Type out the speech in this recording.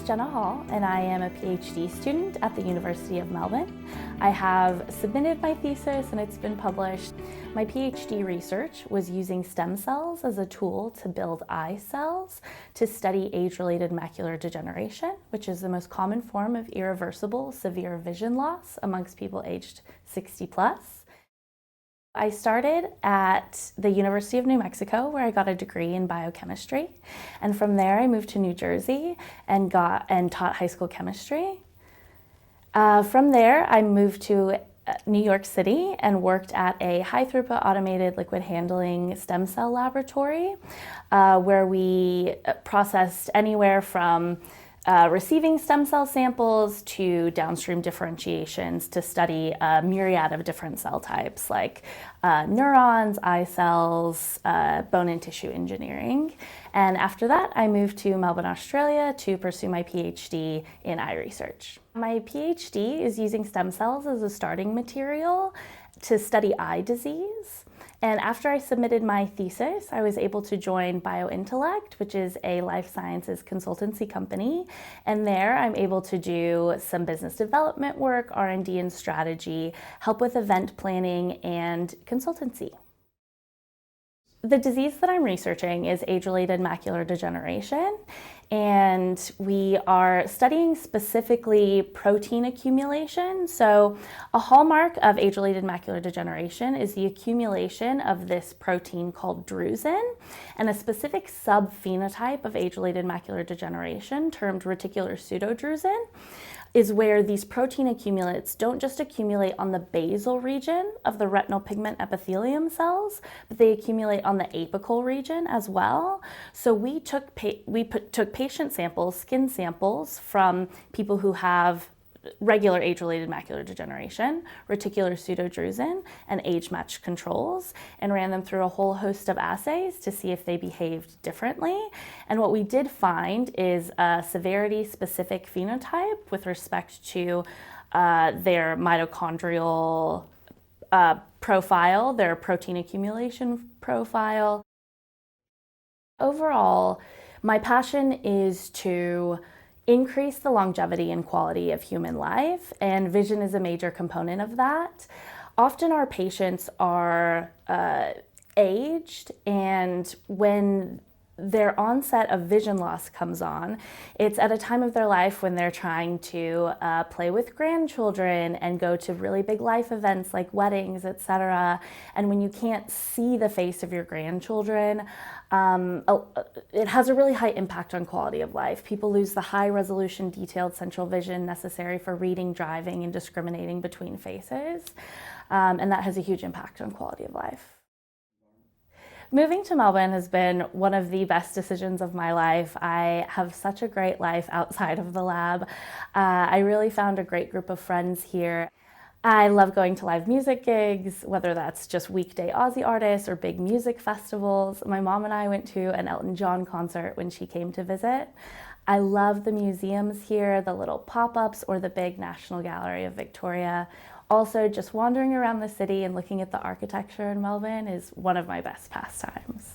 Jenna Hall, and I am a PhD student at the University of Melbourne. I have submitted my thesis and it's been published. My PhD research was using stem cells as a tool to build eye cells to study age-related macular degeneration, which is the most common form of irreversible severe vision loss amongst people aged 60 plus. I started at the University of New Mexico, where I got a degree in biochemistry, and from there I moved to New Jersey and taught high school chemistry. From there I moved to New York City and worked at a high-throughput automated liquid handling stem cell laboratory, where we processed anywhere from receiving stem cell samples to downstream differentiations to study a myriad of different cell types like neurons, eye cells, bone and tissue engineering. And after that, I moved to Melbourne, Australia to pursue my PhD in eye research. My PhD is using stem cells as a starting material to study eye disease. And after I submitted my thesis, I was able to join Biointelect, which is a life sciences consultancy company. And there I'm able to do some business development work, R&D and strategy, help with event planning and consultancy. The disease that I'm researching is age-related macular degeneration, and we are studying specifically protein accumulation. So a hallmark of age-related macular degeneration is the accumulation of this protein called drusen, and a specific subphenotype of age-related macular degeneration termed reticular pseudodrusen is where these protein accumulates don't just accumulate on the basal region of the retinal pigment epithelium cells, but they accumulate on the apical region as well. So we took patient samples, skin samples, from people who have regular age-related macular degeneration, reticular pseudodrusen, and age-matched controls, and ran them through a whole host of assays to see if they behaved differently. And what we did find is a severity-specific phenotype with respect to their mitochondrial profile, their protein accumulation profile. Overall, my passion is to increase the longevity and quality of human life, and vision is a major component of that. Often our patients are aged, and when their onset of vision loss comes on, it's at a time of their life when they're trying to play with grandchildren and go to really big life events like weddings, etc. And when you can't see the face of your grandchildren, it has a really high impact on quality of life. People lose the high resolution detailed central vision necessary for reading, driving, and discriminating between faces. And that has a huge impact on quality of life. Moving to Melbourne has been one of the best decisions of my life. I have such a great life outside of the lab. I really found a great group of friends here. I love going to live music gigs, whether that's just weekday Aussie artists or big music festivals. My mom and I went to an Elton John concert when she came to visit. I love the museums here, the little pop-ups or the big National Gallery of Victoria. Also, just wandering around the city and looking at the architecture in Melbourne is one of my best pastimes.